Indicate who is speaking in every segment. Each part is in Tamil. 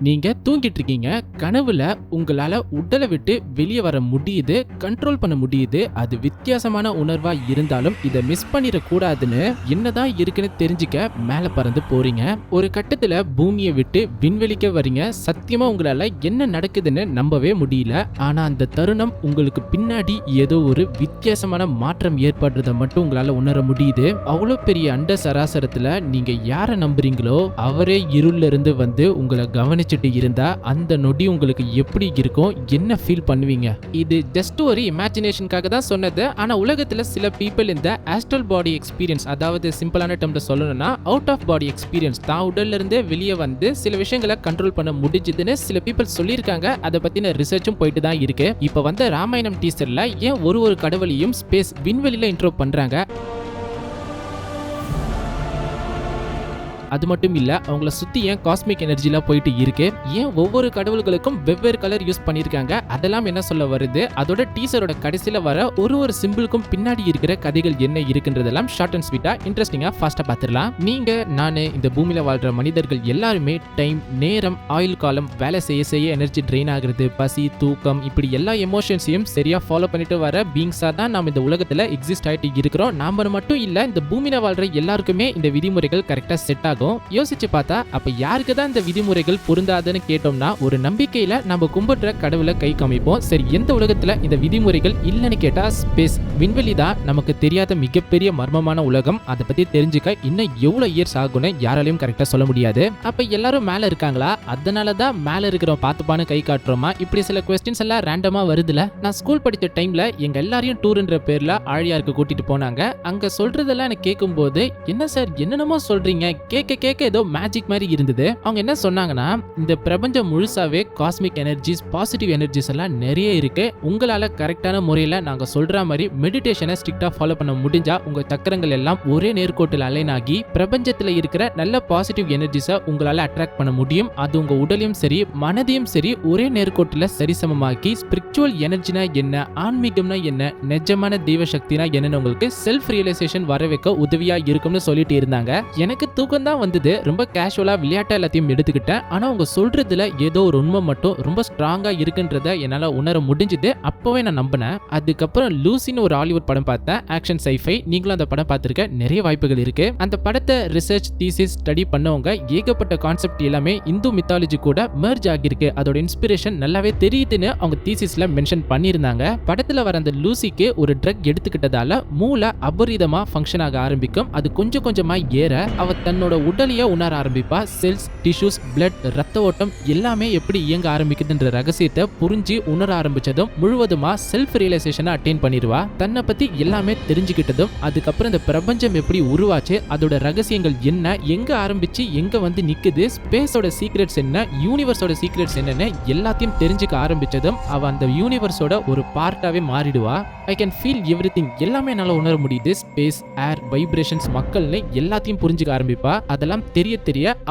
Speaker 1: நீங்க தூங்கிட்டு இருக்கீங்க. கனவுல உங்களால உடலை விட்டு வெளியே வர முடியுது, கண்ட்ரோல் பண்ண முடியுது. அது வித்தியாசமான உணர்வா இருந்தாலும் இதை மிஸ் பண்ணிட கூடாதுன்னு என்னதான் இருக்குன்னு தெரிஞ்சுக்க மேல பறந்து போறீங்க. ஒரு கட்டத்துல பூமியை விட்டு விண்வெளிக்க வரீங்க. சத்தியமா உங்களால என்ன நடக்குதுன்னு நம்பவே முடியல. ஆனா அந்த தருணம் உங்களுக்கு பின்னாடி ஏதோ ஒரு வித்தியாசமான மாற்றம் ஏற்படுறத மட்டும் உங்களால உணர முடியுது. அவ்வளவு பெரிய அண்ட சராசரத்துல நீங்க யாரை நம்புறீங்களோ அவரே இருள்ல இருந்து வந்து உங்களை கவனிச்சுட்டு இருந்தா அந்த நொடி உங்களுக்கு எப்படி இருக்கும், என்ன ஃபீல் பண்ணுவீங்க? இது ஜஸ்ட் ஒரு இமேஜினேஷனுக்காக தான் சொன்னது. ஆனா உலகத்துல சில பீப்பிள் இந்த ஆஸ்ட்ரல் பாடி எக்ஸ்பீரியன்ஸ், அதாவது சிம்பிளான டேர்ம்ல சொல்லணும்னா அவுட் ஆஃப் பாடி எக்ஸ்பீரியன்ஸ், தான் உடல்ல இருந்தே வெளியே வந்து சில விஷயங்களை கண்ட்ரோல் பண்ண முடிஞ்சதுன்னு சில பீப்பிள் சொல்லியிருக்காங்க. அதை பத்தின ரிசர்ச்சும் போயிட்டு தான் இருக்கு. இப்ப வந்து ராமாயணம் டீசர்ல ஏன் ஒரு கடவுளையும் ஸ்பேஸ் விண்வெளியில இன்ட்ரோ பண்றாங்க? அது மட்டும் இல்ல, அவங்கள சுத்தி ஏன் காஸ்மிக் எனர்ஜில போயிட்டு இருக்கு, ஏன் ஒவ்வொரு கடவுள்களுக்கும் வெவ்வேறு கலர் யூஸ் பண்ணிருக்காங்க, அதெல்லாம் என்ன சொல்ல வருது, அதோட டீசரோட கடைசியில வர ஒரு சிம்பிளுக்கும் பின்னாடி இருக்கிற கதைகள் என்ன இருக்குன்றதெல்லாம் ஷார்ட் அண்ட் ஸ்வீட்டா இன்ட்ரெஸ்டிங்கா ஃபாஸ்டா பாத்துடலாம். நீங்க, நானு, இந்த பூமியில வாழ்ற மனிதர்கள் எல்லாருமே டைம், நேரம், ஆயுள் காலம், வேலை செய்ய எனர்ஜி ட்ரெயின் ஆகுறது, பசி, தூக்கம், இப்படி எல்லா எமோஷன்ஸையும் சரியா ஃபாலோ பண்ணிட்டு வர பீங்ஸா தான் நாம இந்த உலகத்துல எக்ஸிஸ்ட் ஆயிட்டு இருக்கிறோம். நாம மட்டும் இல்ல, இந்த பூமியில வாழ்ற எல்லாருக்குமே இந்த விதிமுறைகள் கரெக்டா செட் ஆகும். யோசிச்சு பார்த்தா அப்ப யாருக்கு தான் இந்த விதிமுறைகள் பொருந்தாதுன்னு கேட்டோம்னா, ஒரு நம்பிக்கையில நம்ம கும்பிடுற கடவுளை கை காமிப்போம். சரி, எந்த உலகத்துல இந்த விதிமுறைகள் இல்லைன்னு கேட்டா ஸ்பேஸ், விண்வெளி தான் நமக்கு தெரியாத மிகப்பெரிய மர்மமான உலகம். அதை பத்தி தெரிஞ்சுக்க இன்னும் எவ்வளவு இயர்ஸ் ஆகும்னு யாராலையும் கரெக்டா சொல்ல முடியாது. அப்ப எல்லாரும் மேல இருக்காங்களா, அதனாலதான் மேல இருக்கிறோம் பார்த்துப்பான்னு கை காட்டுறோமா, இப்படி சில கொஸ்டின்ஸ் எல்லாம் ரேண்டமா வருதுல. நான் ஸ்கூல் படிச்ச டைம்ல எங்க எல்லாரையும் டூர்ன்ற பேர்ல ஆழியாருக்கு கூட்டிட்டு போனாங்க. அங்க சொல்றதெல்லாம் எனக்கு கேட்கும் போது, என்ன சார் என்னென்னமோ சொல்றீங்க, கேட்க ஏதோ மேஜிக் மாதிரி இருந்தது. அவங்க என்ன சொன்னாங்கன்னா, இந்த பிரபஞ்சம் முழுசாவே காஸ்மிக் எனர்ஜிஸ், பாசிட்டிவ் எனர்ஜிஸ் எல்லாம் நிறைய இருக்கு. உங்களால கரெக்டான முறையில நாங்க சொல்ற மாதிரி மெடிடேஷனை ஸ்ட்ரிக்ட்டா ஃபாலோ பண்ண முடிஞ்சா உங்க சக்கரங்கள் எல்லாம் ஒரே நேர்கோட்டில் அலைன் ஆகி பிரபஞ்சத்துல இருக்கிற நல்ல பாசிட்டிவ் எனர்ஜிஸை உங்களால அட்ராக்ட் பண்ண முடியும். அது உங்க உடலையும் சரி மனதையும் சரி ஒரே நேர்கோட்டில் சரிசமமாக்கி ஸ்பிரிச்சுவல் எனர்ஜினா என்ன, ஆன்மீகம்னா என்ன, நிஜமான தெய்வ சக்தினா என்னன்னு உங்களுக்கு செல்ஃப் ரியலைசேஷன் வர வைக்க உதவியா இருக்கும்னு சொல்லிட்டு இருந்தாங்க. எனக்கு தூக்கம் தான் வந்தது. ரொம்ப கேஷுவலா விளையாட்டா எல்லாத்தையும் எடுத்துக்கிட்டேன். ஆனா அவங்க சொல்றதுல ஏதோ ஒரு உண்மை மட்டும் ரொம்ப ஸ்ட்ராங்கா இருக்குன்றத என்னால உணர முடிஞ்சது. அப்பவே நான் நம்பினேன். அதுக்கப்புறம் லூசின்னு ஒரு ஹாலிவுட் படம் பார்த்தேன், ஆக்ஷன் சைஃபை. நீங்களும் அந்த படம் பார்த்திருக்க நிறைய வாய்ப்புகள் இருக்கு. அந்த படத்தை ரிசர்ச் தீசிஸ் ஸ்டடி பண்ணவங்க ஏகப்பட்ட கான்செப்ட் எல்லாமே இந்து மித்தாலஜி கூட மெர்ஜ் ஆகிருக்கு, அதோட இன்ஸ்பிரேஷன் நல்லாவே தெரியுதுன்னு அவங்க தீசிஸ்ல மென்ஷன் பண்ணியிருந்தாங்க. படத்துல வர அந்த லூசிக்கு ஒரு ட்ரக் எடுத்துக்கிட்டதால மூளை அபரிதமா ஃபங்க்ஷன் ஆக ஆரம்பிக்கும். அது கொஞ்சம் கொஞ்சமா ஏற அவ தன்னோட உடலையே உணர ஆரம்பிப்பா. செல்ஸ், டிஷ்யூஸ், பிளட், ரத்த ஓட்டம் எல்லாமே எப்படி இயங்க ஆரம்பிக்குதுன்ற ரகசியத்தை புரிஞ்சு உணர ஆரம்பிச்சதும் முழுவதுமா செல்ஃப் ரியலைசேஷனை அட்டைன் பண்ணிடுவா. தன்னை பத்தி எல்லாமே தெரிஞ்சுக்கிட்டதும் அதுக்கப்புறம் இந்த பிரபஞ்சம் எப்படி உருவாச்சு, அதோட ரகசியங்கள் என்ன, எங்க ஆரம்பிச்சு எங்க வந்து நிக்குது, ஸ்பேஸோட சீக்ரெட்ஸ் என்ன, யூனிவர்ஸோட சீக்ரெட்ஸ் என்னன்னு எல்லாத்தையும் தெரிஞ்சுக்க ஆரம்பிச்சதும் அவ அந்த யூனிவர்ஸோட ஒரு பார்ட்டாவே மாறிடுவா. ஐ கேன் ஃபீல் எவ்ரிதிங், எல்லாமே என்னால உணர முடியுது. ஸ்பேஸ், ஏர், வைப்ரேஷன்ஸ், மக்கள்னு எல்லாத்தையும் புரிஞ்சுக்க ஆரம்பிப்பா. அதெல்லாம் தெரிய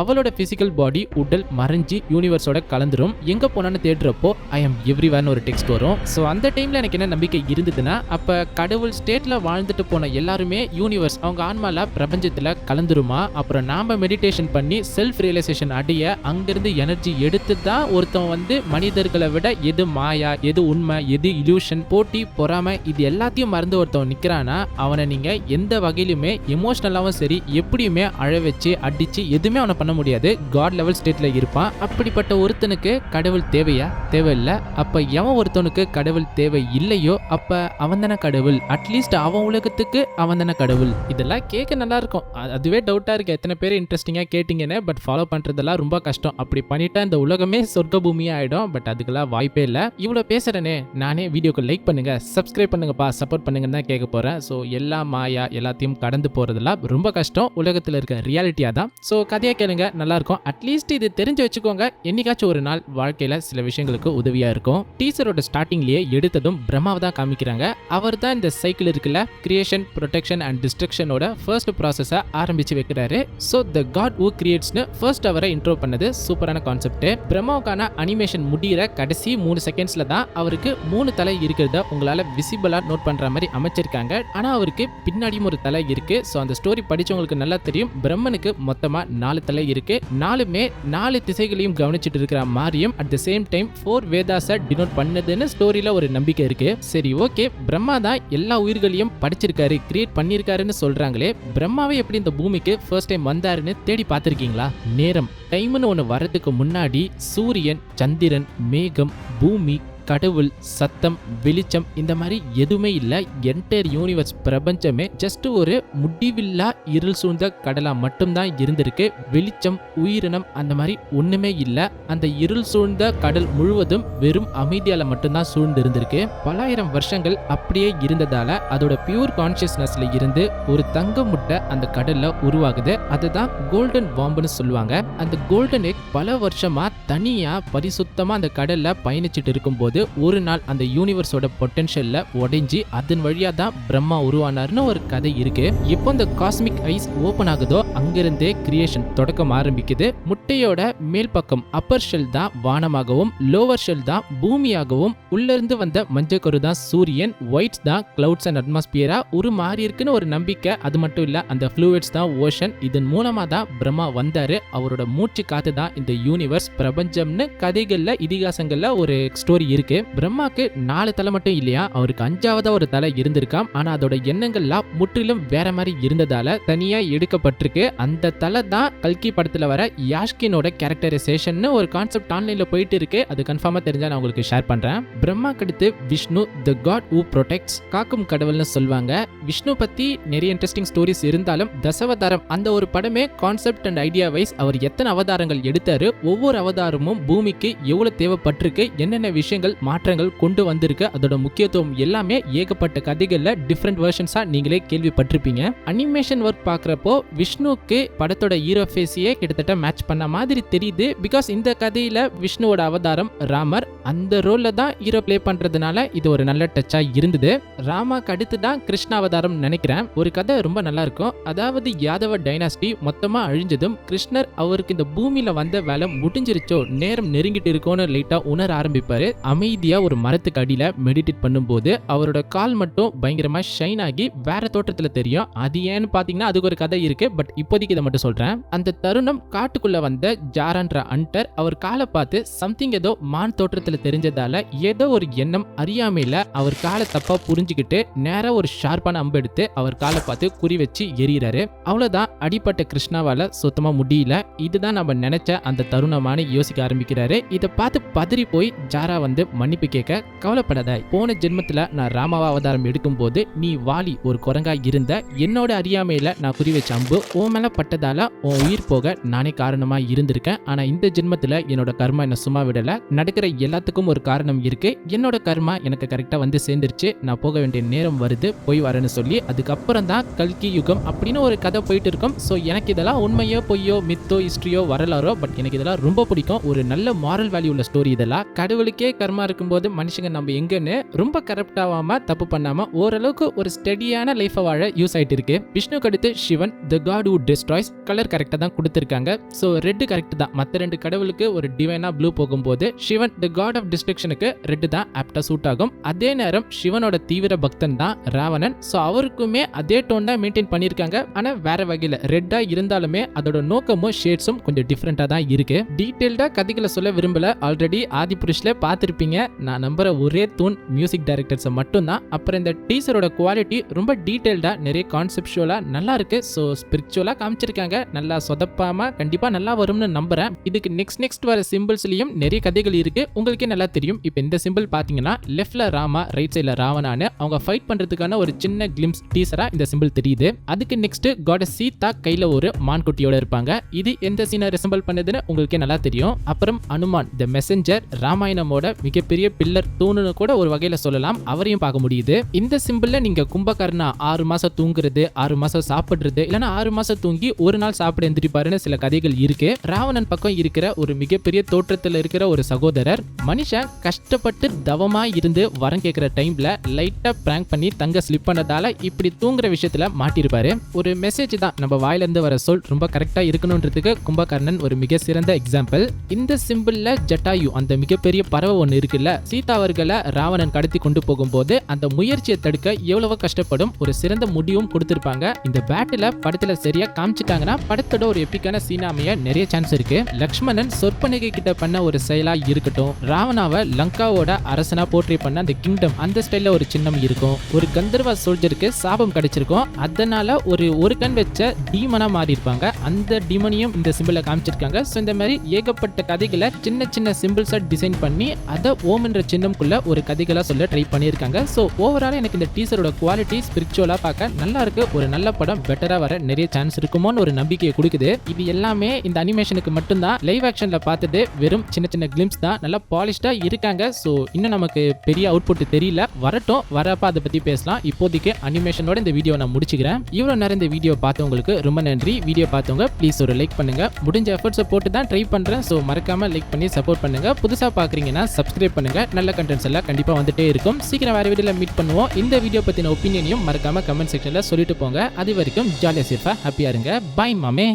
Speaker 1: அவளோட பிசிக்கல் பாடி உடல் மறைஞ்சி யூனிவர்ஸோட கலந்துரும். எங்க போனான்னு தேடுறப்போ ஐ அம் எவ்ரிவேர்னு ஒரு டெக்ஸ்ட் வரும். ஸோ அந்த டைம்ல எனக்கு என்ன நம்பிக்கை இருந்ததுன்னா, அப்ப கடவுள் ஸ்டேட்ல வாழ்ந்துட்டு போன எல்லாருமே யூனிவர்ஸ் அவங்க ஆன்மால பிரபஞ்சத்துல கலந்துருமா. அப்புறம் நாம மெடிடேஷன் பண்ணி செல்ஃப் ரியலைசேஷன் அடைய அங்கிருந்து எனர்ஜி எடுத்து தான் ஒருத்தன் வந்து மனிதர்களை விட எது மாயா, எது உண்மை, எது இல்யூஷன், போட்டி, பொறாமை, இது எல்லாத்தையும் மறந்து ஒருத்தவன் நிக்கிறானா அவனை நீங்க எந்த வகையிலுமே எமோஷனலாவும் சரி எப்படியுமே அழ வச்சு அடிச்சு எதுவுமே அவனை பண்ண முடியாது. காட் லெவல் ஸ்டேட்ல இருப்பான். அப்படிப்பட்ட ஒருத்தனுக்கு கடவுள் தேவையா? தேவையில்லை. அப்ப எவன் ஒருத்தனுக்கு கடவுள் தேவை இல்லையோ அப்ப அவன் தானே கடவுள். அட்லீஸ்ட் அவன் உலகத்துக்கு அவன் தானே கடவுள். இதெல்லாம் கேட்க நல்லா இருக்கும். அதுவே டவுட்டா இருக்கு எத்தனை பேர் இன்ட்ரெஸ்டிங்கா கேட்டீங்கன்னு. பட் ஃபாலோ பண்றதெல்லாம் ரொம்ப கஷ்டம். அப்படி பண்ணிட்டா இந்த உலகமே சொர்க்க பூமியா ஆயிடும். பட் அதுக்கெல்லாம் வாய்ப்பே இல்லை. இவ்வளவு பேசுறேனே, நானே வீடியோக்கு லைக் பண்ணுங்க, சப்ஸ்கிரைப் பண்ணுங்கப்பா, சப்போர்ட் பண்ணுங்கன்னு தான் கேட்க போறேன். ஸோ எல்லா மாயா எல்லாத்தையும் கடந்து போறதெல்லாம் ரொம்ப கஷ்டம். உலகத்துல இருக்க ரியாலிட்டியா தான். ஸோ கதையை கேளுங்க, நல்லா இருக்கும். அட்லீஸ்ட் இது தெரிஞ்சு வச்சுக்கோங்க, என்னைக்காச்சும் ஒரு நாள் வாழ்க்கையில சில விஷயங்களுக்கு உதவியா இருக்கும். டீசரோட ஸ்டார்டிங்லயே எடுத்ததும் பிரம்மாவை தான் காமிக்கிறாங்க. அவர் தான் இந்த சைக்கிள் இருக்குல்ல, கிரியேஷன், ப்ரொடெக்ஷன் அண்ட் டிஸ்ட்ரக்ஷனோட ஃபர்ஸ்ட் ப்ராசஸை ஆரம்பிச்சு வைக்கிறாரு. ஸோ த காட் ஹூ கிரியேட்ஸ்னு ஃபர்ஸ்ட் அவரை இன்ட்ரோ பண்ணது சூப்பரான கான்செப்ட். பிரம்மாவுக்கான அனிமேஷன் முடிகிற கடைசி 3 செகண்ட்ஸ்ல தான் அவருக்கு 3 தலை இருக்கிறத உங்களால விசிபிளா நோட் பண்ற மாதிரி அமைச்சிருக்காங்க. ஆனா அவருக்கு பின்னாடியும் ஒரு தலை இருக்கு. ஸோ அந்த ஸ்டோரி படிச்சவங்களுக்கு நல்லா தெரியும், பிரம்மனுக்கு கடவுளுக்கு மொத்தமா 4 தலை இருக்கு. 4மே 4 திசைகளையும் கவனிச்சிட்டு இருக்கிற மாதிரியும் அட் த சேம் டைம் 4 வேதாஸை டினோட் பண்ணதுன்னு ஸ்டோரியில ஒரு நம்பிக்கை இருக்கு. சரி, ஓகே, பிரம்மா தான் எல்லா உயிர்களையும் படைச்சிருக்காரு, கிரியேட் பண்ணிருக்காருன்னு சொல்றாங்களே, பிரம்மாவே எப்படி இந்த பூமிக்கு ஃபர்ஸ்ட் டைம் வந்தாருன்னு தேடி பார்த்திருக்கீங்களா? நேரம், டைம்னு ஒன்று வரதுக்கு முன்னாடி சூரியன், சந்திரன், மேகம், பூமி, கடவுள், சத்தம், வெளிச்சம் இந்த மாதிரி எதுவுமே இல்லை. என்டையர் யூனிவர்ஸ் பிரபஞ்சமே ஜஸ்ட் ஒரு முடிவில்லா இருள் சூழ்ந்த கடலா மட்டும்தான் இருந்திருக்கு. வெளிச்சம், உயிரினம் அந்த மாதிரி ஒண்ணுமே இல்லை. அந்த இருள் சூழ்ந்த கடல் முழுவதும் வெறும் அமைதியால மட்டும்தான் சூழ்ந்து இருந்திருக்கு. பலாயிரம் வருஷங்கள் அப்படியே இருந்ததால அதோட பியூர் கான்சியஸ்னஸ்ல இருந்து ஒரு தங்க முட்டை அந்த கடல்ல உருவாகுது. அதுதான் கோல்டன் வாம்புன்னு சொல்லுவாங்க. அந்த கோல்டன் எக் பல வருஷமா தனியா பரிசுத்தமா அந்த கடல்ல பயணிச்சுட்டு இருக்கும்போது ஒரு நாள் அந்த யூனிவர்ஸோட பொட்டன்ஷியல்ல உடைஞ்சி அதன் வழியா தான் பிரம்மா உருவானார்னு ஒரு கதை இருக்கு. இப்போ இந்த காஸ்மிக் ஐஸ் ஓபன் ஆகுதோ அங்கிருந்தே கிரியேஷன் தொடக்கம் ஆரம்பிக்குது. முட்டையோட மேல் பக்கம் அப்பர் ஷெல் தான் வானமாகவும், லோவர் ஷெல் தான் பூமியாகவும், உள்ள இருந்து வந்த மஞ்சக்கரு தான் சூரியன், ஒயிட்ஸ் தான் கிளவுட்ஸ் அண்ட் அட்மாஸ்பியரா உருமாறி இருக்குன்னு ஒரு நம்பிக்கை. அது மட்டும் இல்ல, அந்த ஃப்ளூயிட்ஸ் தான் ஓஷன். இதன் மூலமா தான் பிரம்மா வந்தாரு. அவரோட மூச்சு காத்து தான் இந்த யூனிவர்ஸ், பிரபஞ்சம்னு கதைகள்ல, இதிகாசங்கள்ல ஒரு ஸ்டோரி இருக்கு. பிரம்மாக்கு 4 தலை மட்டும் இல்லையா, அவருக்கு 5ஆவதா ஒரு தலை இருந்திருக்காம். ஆனா அதோட எண்ணங்கள்லாம் முற்றிலும் வேற மாதிரி இருந்ததால தனியா எடுக்கப்பட்டிருக்கு. அந்த தலை தான் கல்கி படத்துல வர யாஷ்கினோட கேரக்டரைசேஷன் ஒரு கான்செப்ட் ஆன்லைன்ல போயிட்டு இருக்கு. அது கன்ஃபார்மா தெரிஞ்சா நான் உங்களுக்கு ஷேர் பண்றேன். பிரம்மாக்கு அடுத்து விஷ்ணு, தி காட் ஹூ ப்ரொடெக்ட்ஸ், காக்கும் கடவுள்னு சொல்லுவாங்க. விஷ்ணு பத்தி நிறைய இன்ட்ரெஸ்டிங் ஸ்டோரிஸ் இருந்தாலும் தசவதாரம் அந்த ஒரு படமே கான்செப்ட் அண்ட் ஐடியா வைஸ் அவர் எத்தனை அவதாரங்கள் எடுத்தாரு, ஒவ்வொரு அவதாரமும் பூமிக்கு எவ்வளவு தேவைப்பட்டிருக்கு, என்னென்ன விஷயங்கள் மாற்றங்கள் கொண்டு வந்திருக்கு, அதோட முக்கியத்துவம் எல்லாமே ஏகப்பட்ட கதைகள்ல டிஃப்ரெண்ட் வெர்ஷன்ஸா நீங்களே கேள்விப்பட்டிருப்பீங்க. அனிமேஷன் ஒர்க் பார்க்கறப்போ விஷ்ணுக்கு படத்தோட ஹீரோ ஃபேஸையே கிட்டத்தட்ட மேட்ச் பண்ண மாதிரி தெரியுது. பிகாஸ் இந்த கதையில விஷ்ணுவோட அவதாரம் ராமர், அந்த ரோல்ல தான் ஹீரோ பிளே பண்றதுனால இது ஒரு நல்ல டச்சா இருந்தது. ராமாக்கு அடுத்து தான் கிருஷ்ண அவதாரம் நினைக்கிறேன். ஒரு கதை ரொம்ப நல்லா இருக்கும். அதாவது யாதவ டைனாஸ்டி மொத்தமா அழிஞ்சதும் கிருஷ்ணர் அவருக்கு இந்த பூமியில வந்த வேலை முடிஞ்சிருச்சோ, நேரம் நெருங்கிட்டு இருக்கோன்னு லைட்டா உணர ஆரம்பிப்பாரு. அமைதியா ஒரு மரத்துக்கு அடியில மெடிடேட் பண்ணும்போது அவரோட கால் மட்டும் பயங்கரமா ஷைன் ஆகி வேற தோற்றத்துல தெரியும். அது ஏன்னு பாத்தீங்கன்னா அதுக்கு ஒரு கதை இருக்கு. பட் இப்போதைக்கு இதை மட்டும் சொல்றேன். அந்த தருணம் காட்டுக்குள்ள வந்த ஜாரான்ற அண்டர் அவர் காலை பார்த்து சம்திங் ஏதோ மான் தோற்றத்துல தெரிஞ்சதால ஏதோ ஒரு எண்ணம் அறியாமையில அவர் காலை தப்பா புரிஞ்சுக்கிட்டு நேரா ஒரு ஷார்ப்பான அம்பு எடுத்து அவர் காலை பார்த்து குறி வச்சு எறிகிறாரு. அவ்வளவுதான், அடிப்பட்ட கிருஷ்ணாவால சுத்தமா முடியல. இதுதான் நம்ம நினைச்ச அந்த தருணமான யோசிக்க ஆரம்பிக்கிறாரு. இதை பார்த்து பதறி போய் ஜாரா வந்து மன்னிப்பு கேட்க, கவலைப்படாத, போன ஜென்மத்துல நான் ராமாவா அவதாரம் எடுக்கும் போது நீ வாலி ஒரு குரங்கா இருந்த, என்னோட அறியாமையில நான் குறி வச்ச அம்பு உன் மேல பட்டதால உன் உயிர் போக நானே காரணமா இருந்திருக்கேன். ஆனா இந்த ஜென்மத்துல என்னோட கர்மா என்ன சும்மா விடல, நடக்கிற எல்லாத்துக்கும் ஒரு காரணம் இருக்கு, என்னோட கர்மா எனக்கு கரெக்டா வந்து சேர்ந்துருச்சு, நான் போக வேண்டிய நேரம் வருது, போய் வரேன்னு சொல்லி அதுக்கப்புறம் தான் கல்கி யுகம் அப்படின்னு ஒரு கதை போயிட்டு இருக்கும். ஸோ எனக்கு இதெல்லாம் உண்மையோ பொய்யோ, மித்தோ, ஹிஸ்டரியோ, வரலாறோ, பட் எனக்கு இதெல்லாம் ரொம்ப பிடிக்கும். ஒரு நல்ல மாரல் வேல்யூ உள்ள ஸ்டோரி இதெல்லாம். கடவுளுக்கே கர்மா இருக்கும்போது மனுஷங்க நம்ம எங்கன்னு ரொம்ப கரப்ட் ஆகாம, தப்பு பண்ணாம ஓரளவுக்கு ஒரு ஸ்டெடியான லைஃபை வாழ யூஸ் ஆயிட்டு இருக்கு. விஷ்ணுக்கு அடுத்து சிவன், தி காட் ஹூ டிஸ்ட்ராய்ஸ். கலர் கரெக்டா தான் கொடுத்திருக்காங்க. ஸோ ரெட் கரெக்ட் தான். மற்ற 2 கடவுளுக்கு ஒரு டிவைனா ப்ளூ போகும்போது சிவன் தி காட் ஆஃப் டிஸ்ட்ரக்ஷனுக்கு ரெட் தான் ஆப்டா சூட் ஆகும். அதே நேரம் சிவனோட தீவிர பக்தன் தான் ராவணன். ஸோ அவருக்குமே அதே டோன் தான் மெயின்டைன் பண்ணியிருக்காங்க. ஆனா வேற வகையில ரெட்டா இருந்தாலுமே அதோட நோக்கமும் ஷேட்ஸும் கொஞ்சம் டிஃப்ரெண்டா தான் இருக்கு. டீடைல்டா கதைகளை சொல்ல விரும்பல, ஆல்ரெடி ஆதிபுருஷ்ல பார்த்திருப்பீங்க. நான் நம்புற ஒரே தூண் மியூசிக் டைரக்டர்ஸ் மட்டும் தான். அப்புறம் இந்த டீசரோட குவாலிட்டி ரொம்ப டீடைல்டா, நிறைய கான்செப்சுவலா நல்லா இருக்கு. ஸோ ஸ்பிரிச்சுவலா காமிச்சிருக்காங்க. நல்லா சொதப்பாம கண்டிப்பா நல்லா வரும்னு நம்புறேன். இதுக்கு நெக்ஸ்ட் வர சிம்பிள்ஸ்லயும் நிறைய கதைகள் இருக்கு, உங்களுக்கே நல்லா தெரியும். இப்போ இந்த சிம்பிள் பாத்தீங்கன்னா லெஃப்ட்ல ராமா, ரைட் சைட்ல ராவணான்னு அவங்க ஃபைட் பண்றதுக்கான ஒரு சின்ன கிளிம்ஸ் டீசரா இந்த சிம்பிள் தெரியுது. அதுக்கு நெக்ஸ்ட் காடஸ் சீதா கையில ஒரு மான்குட்டியோட இருப்பாங்க. இது எந்த சீனை ரிசம்பிள் பண்ணுதுன்னு உங்களுக்கே நல்லா தெரியும். அப்புறம் அனுமான் தி மெசஞ்சர், ராமாயணமோட மிகப்பெரிய பில்லர் தூணுன்னு கூட ஒரு வகையில சொல்லலாம், அவரையும் பார்க்க முடியுது. இந்த சிம்பிள்ல நீங்க கும்பகர்ணா 6 மாசம் தூங்குறது, 6 மாசம் சாப்பிடுறது, இல்லைன்னா 6 மாசம் தூங்கி ஒரு நாள் சாப்பிட எந்திரிப்பாருன்னு சில கதைகள் இருக்கு. ராவணன் பக்கம் இருக்கிற ஒரு மிகப்பெரிய தோற்றத்துல இருக்கிற ஒரு சகோதரர், மனுஷன் கஷ்டப்பட்டு தவமா இருந்து வரம் கேட்கிற டைம்ல லைட்டா பிராங்க் பண்ணி தங்க ஸ்லிப் பண்ணதால இப்படி தூங்குற விஷயத்துல மாட்டிருப்பாரு. ஒரு மெசேஜ் தான், நம்ம வாயில இருந்து வர சொல் ரொம்ப கரெக்டா இருக்கணும்ன்றதுக்கு கும்பகர்ணன் ஒரு மிக சிறந்த எக்ஸாம்பிள். இந்த சிம்பிள்ல ஜட்டாயு அந்த மிகப்பெரிய பறவை ஒன்று இருக்கு. இருக்குல்ல, சீதா அவர்களை ராவணன் கடத்தி கொண்டு போகும்போது அந்த முயற்சியை தடுக்க எவ்வளவு கஷ்டப்படும் ஒரு சிறந்த முடிவும் கொடுத்திருப்பாங்க. இந்த பேட்டில படத்துல சரியா காமிச்சிட்டாங்கன்னா படத்தோட ஒரு எப்பிக்கான சீனாமைய நிறைய சான்ஸ் இருக்கு. லக்ஷ்மணன் சொற்பனகை கிட்ட பண்ண ஒரு செயலா இருக்கட்டும், ராவணாவை லங்காவோட அரசனா போற்றி பண்ண அந்த கிங்டம் அந்த ஸ்டைல்ல ஒரு சின்னம் இருக்கும். ஒரு கந்தர்வ சோல்ஜருக்கு சாபம் கிடைச்சிருக்கும், அதனால ஒரு கண் வச்ச டீமனா மாறி இருப்பாங்க. அந்த டீமனையும் இந்த சிம்பிள காமிச்சிருக்காங்க. சோ இந்த மாதிரி ஏகப்பட்ட கதைகளை சின்ன சின்ன சிம்பிள்ஸா டிசைன் பண்ணி அதை ஓம் என்ற சின்னம்குள்ள ஒரு கதைகளா சொல்ல ட்ரை பண்ணியிருக்காங்க. ஸோ ஓவரால் எனக்கு இந்த டீசரோட குவாலிட்டி ஸ்பிரிச்சுவலா பார்க்க நல்லா இருக்கு. ஒரு நல்ல படம் பெட்டரா வர நிறைய சான்ஸ் இருக்குமோன்னு ஒரு நம்பிக்கையை கொடுக்குது. இது எல்லாமே இந்த அனிமேஷனுக்கு மட்டும்தான். லைவ் ஆக்ஷன்ல பார்த்துட்டு வெறும் சின்ன சின்ன கிளிம்ஸ் தான், நல்லா பாலிஷ்டா இருக்காங்க. ஸோ இன்னும் நமக்கு பெரிய அவுட்புட் தெரியல, வரட்டும், வரப்ப அதை பத்தி பேசலாம். இப்போதைக்கு அனிமேஷனோட இந்த வீடியோ நான் முடிச்சுக்கிறேன். இவ்வளவு நேரம் இந்த வீடியோ பார்த்தவங்களுக்கு ரொம்ப நன்றி. வீடியோ பார்த்தவங்க ப்ளீஸ் ஒரு லைக் பண்ணுங்க. முடிஞ்ச எஃபர்ட்ஸை போட்டு தான் ட்ரை பண்றேன். ஸோ மறக்காம லைக் பண்ணி சப்போர்ட் பண்ணுங்க. புதுசா பாக்குறீங்கன்னா சப்ஸ்கிரைப் பண்ணுங்க. நல்ல கண்டென்ட்ஸ் எல்லாம் கண்டிப்பா வந்துட்டே இருக்கும். சீக்கிரம் வேற வீடியோல மீட் பண்ணுவோம். இந்த வீடியோ பத்தின ஒப்பீனியனையும் மறக்காம கமெண்ட் செக்ஷன்ல சொல்லிட்டு போங்க. அது வரைக்கும் ஜாலியா சேஃபா ஹாப்பியா இருங்க. பை மாமே.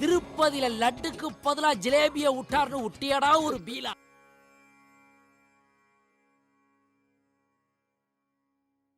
Speaker 2: திருப்பதியில லட்டுக்கு பதிலா ஜிலேபிய விட்டார்னு விட்டியாடா ஒரு பீலா.